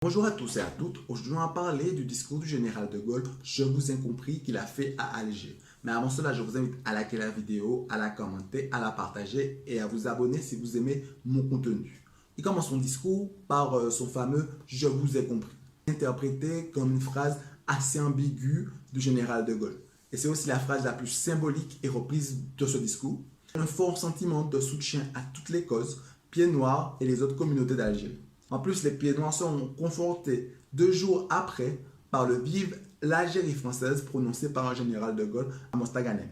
Bonjour à tous et à toutes. Aujourd'hui, on va parler du discours du général de Gaulle, je vous ai compris, qu'il a fait à Alger. Mais avant cela, je vous invite à liker la vidéo, à la commenter, à la partager et à vous abonner si vous aimez mon contenu. Il commence son discours par son fameux « je vous ai compris », interprété comme une phrase assez ambiguë du général de Gaulle. Et c'est aussi la phrase la plus symbolique et reprise de ce discours. Un fort sentiment de soutien à toutes les causes, Pieds Noirs et les autres communautés d'Algérie. En plus, les Pieds Noirs sont confortés 2 jours après par le Vive l'Algérie française prononcé par un général de Gaulle à Mostaganem.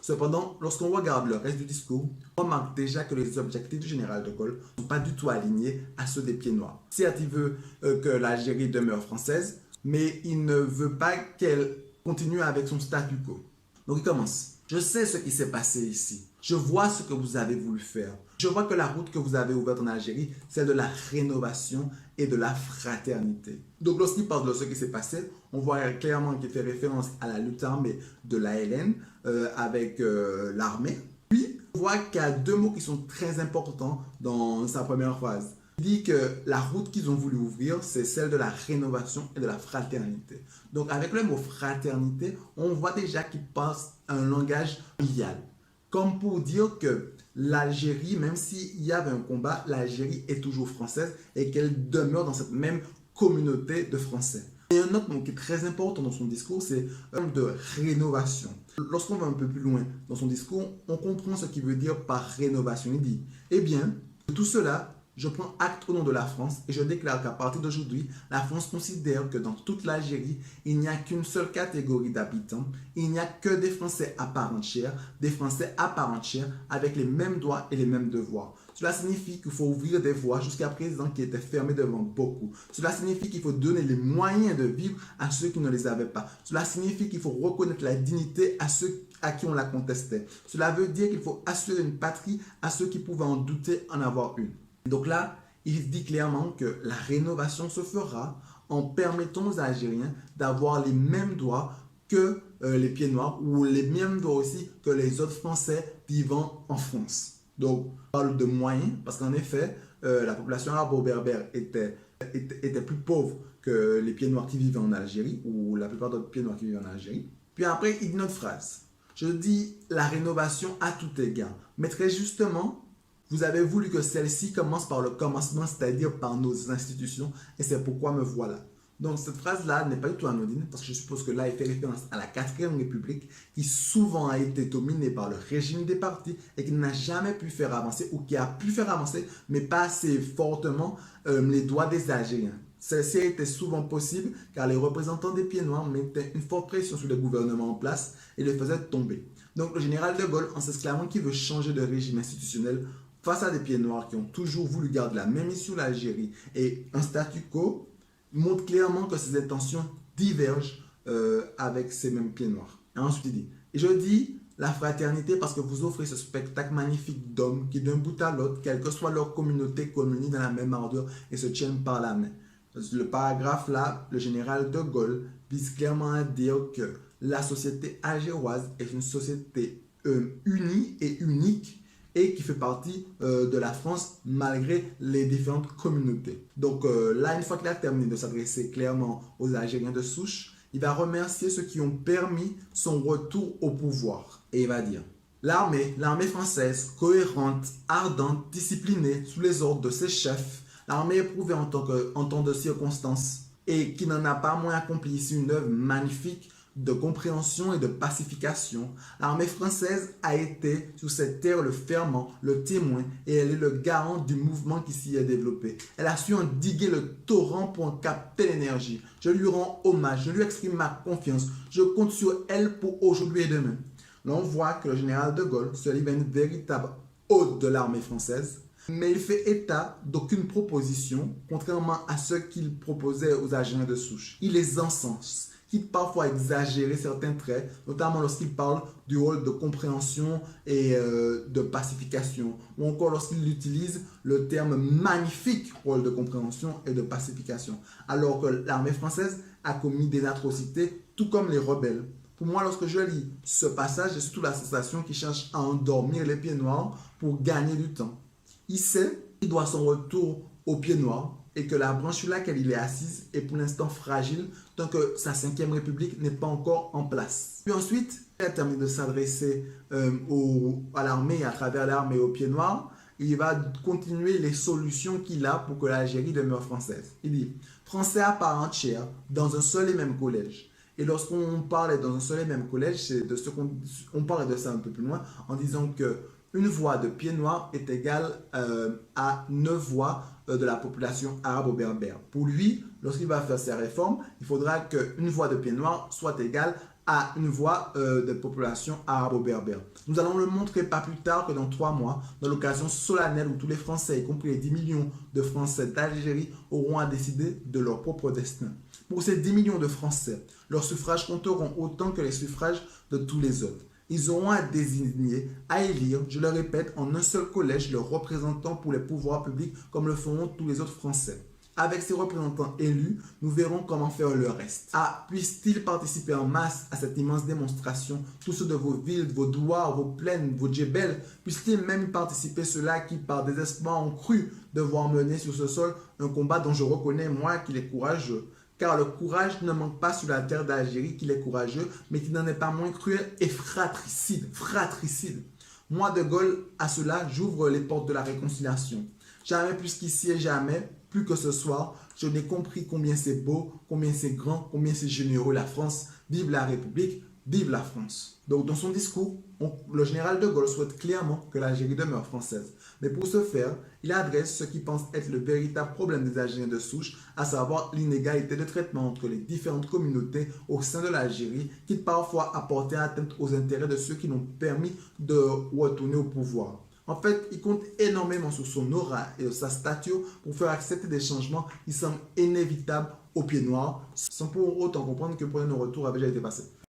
Cependant, lorsqu'on regarde le reste du discours, on remarque déjà que les objectifs du général de Gaulle ne sont pas du tout alignés à ceux des Pieds Noirs. Certes, il veut que l'Algérie demeure française, mais il ne veut pas qu'elle continue avec son statu quo. Donc il commence. Je sais ce qui s'est passé ici. Je vois ce que vous avez voulu faire. Je vois que la route que vous avez ouverte en Algérie, c'est de la rénovation et de la fraternité. Donc lorsqu'il parle de ce qui s'est passé, on voit clairement qu'il fait référence à la lutte armée de l'ALN avec l'armée. Puis, on voit qu'il y a 2 mots qui sont très importants dans sa première phrase. Il dit que la route qu'ils ont voulu ouvrir, c'est celle de la rénovation et de la fraternité. Donc, avec le mot fraternité, on voit déjà qu'il passe un langage familial. Comme pour dire que l'Algérie, même s'il y avait un combat, l'Algérie est toujours française et qu'elle demeure dans cette même communauté de Français. Et un autre mot qui est très important dans son discours, c'est un mot de rénovation. Lorsqu'on va un peu plus loin dans son discours, on comprend ce qu'il veut dire par rénovation. Il dit, eh bien, de tout cela, je prends acte au nom de la France et je déclare qu'à partir d'aujourd'hui, la France considère que dans toute l'Algérie, il n'y a qu'une seule catégorie d'habitants. Il n'y a que des Français à part entière, avec les mêmes droits et les mêmes devoirs. Cela signifie qu'il faut ouvrir des voies jusqu'à présent qui étaient fermées devant beaucoup. Cela signifie qu'il faut donner les moyens de vivre à ceux qui ne les avaient pas. Cela signifie qu'il faut reconnaître la dignité à ceux à qui on la contestait. Cela veut dire qu'il faut assurer une patrie à ceux qui pouvaient en douter en avoir une. Donc là, il dit clairement que la rénovation se fera en permettant aux Algériens d'avoir les mêmes droits que les Pieds Noirs ou les mêmes droits aussi que les autres Français vivant en France. Donc, on parle de moyens parce qu'en effet, la population arabo-berbère était plus pauvre que les Pieds Noirs qui vivaient en Algérie ou la plupart d'autres Pieds Noirs qui vivaient en Algérie. Puis après, il dit une autre phrase. Je dis la rénovation à tout égard. Mais très justement, vous avez voulu que celle-ci commence par le commencement, c'est-à-dire par nos institutions, et c'est pourquoi me voilà. Donc cette phrase-là n'est pas du tout anodine, parce que je suppose que là, il fait référence à la 4e République, qui souvent a été dominée par le régime des partis, et qui n'a jamais pu faire avancer, ou qui a pu faire avancer, mais pas assez fortement, les droits des Algériens. Celle-ci a été souvent possible, car les représentants des Pieds Noirs mettaient une forte pression sur les gouvernements en place, et les faisaient tomber. Donc le général de Gaulle, en s'exclamant qu'il veut changer de régime institutionnel, face à des Pieds Noirs qui ont toujours voulu garder la même issue sur l'Algérie et un statu quo, montre clairement que ses intentions divergent avec ces mêmes Pieds Noirs. Et ensuite il dit, et je dis la fraternité parce que vous offrez ce spectacle magnifique d'hommes qui d'un bout à l'autre, quelle que soit leur communauté, communient dans la même ardeur et se tiennent par la main. Le paragraphe là, le général de Gaulle vise clairement à dire que la société algéroise est une société unie et unique et qui fait partie de la France malgré les différentes communautés. Donc là, une fois qu'il a terminé de s'adresser clairement aux Algériens de souche, il va remercier ceux qui ont permis son retour au pouvoir. Et il va dire, l'armée française, cohérente, ardente, disciplinée, sous les ordres de ses chefs, l'armée éprouvée en temps de circonstances et qui n'en a pas moins accompli ici une œuvre magnifique de compréhension et de pacification. L'armée française a été sur cette terre le ferment, le témoin et elle est le garant du mouvement qui s'y est développé. Elle a su endiguer le torrent pour en capter l'énergie. Je lui rends hommage, je lui exprime ma confiance. Je compte sur elle pour aujourd'hui et demain. Là, on voit que le général de Gaulle se livre à une véritable hôte de l'armée française, mais il fait état d'aucune proposition, contrairement à ce qu'il proposait aux Algériens de souche. Il les encense, quitte parfois à exagérer certains traits, notamment lorsqu'il parle du rôle de compréhension et de pacification, ou encore lorsqu'il utilise le terme magnifique rôle de compréhension et de pacification, alors que l'armée française a commis des atrocités, tout comme les rebelles. Pour moi, lorsque je lis ce passage, j'ai surtout la sensation qu'il cherche à endormir les Pieds Noirs pour gagner du temps. Il sait qu'il doit son retour aux Pieds Noirs et que la branche sur laquelle il est assis est pour l'instant fragile tant que sa 5e République n'est pas encore en place. Puis ensuite, il a terminé de s'adresser à l'armée, à travers l'armée aux pieds noirs. Il va continuer les solutions qu'il a pour que l'Algérie demeure française. Il dit « Français à part entière dans un seul et même collège ». Et lorsqu'on parle dans un seul et même collège, c'est de ce on parle de ça un peu plus loin en disant que une voix de pieds noirs est égale à 9 voix de la population arabo-berbère. Pour lui, lorsqu'il va faire ses réformes, il faudra qu'une voix de pieds noirs soit égale à une voix de population arabo-berbère. Nous allons le montrer pas plus tard que dans 3 mois, dans l'occasion solennelle où tous les Français, y compris les 10 millions de Français d'Algérie, auront à décider de leur propre destin. Pour ces 10 millions de Français, leurs suffrages compteront autant que les suffrages de tous les autres. Ils auront à désigner, à élire, je le répète, en un seul collège leurs représentants pour les pouvoirs publics comme le feront tous les autres Français. Avec ces représentants élus, nous verrons comment faire le reste. Ah, puissent-ils participer en masse à cette immense démonstration, tous ceux de vos villes, vos douars, vos plaines, vos djebels, puissent-ils même participer ceux-là qui, par désespoir, ont cru devoir mener sur ce sol un combat dont je reconnais, moi, qu'il est courageux. Car le courage ne manque pas sur la terre d'Algérie qu'il est courageux, mais qui n'en est pas moins cruel et fratricide. Fratricide. Moi, De Gaulle, à cela, j'ouvre les portes de la réconciliation. Jamais plus qu'ici et jamais, plus que ce soir, je n'ai compris combien c'est beau, combien c'est grand, combien c'est généreux la France. Vive la République, vive la France. Donc dans son discours, le général de Gaulle souhaite clairement que l'Algérie demeure française. Mais pour ce faire, il adresse ce qu'il pense être le véritable problème des Algériens de souche, à savoir l'inégalité de traitement entre les différentes communautés au sein de l'Algérie, qui parfois a porté atteinte aux intérêts de ceux qui l'ont permis de retourner au pouvoir. En fait, il compte énormément sur son aura et sa stature pour faire accepter des changements qui semblent inévitables aux pieds noirs, sans pour autant comprendre que le point de retour avait déjà été passé.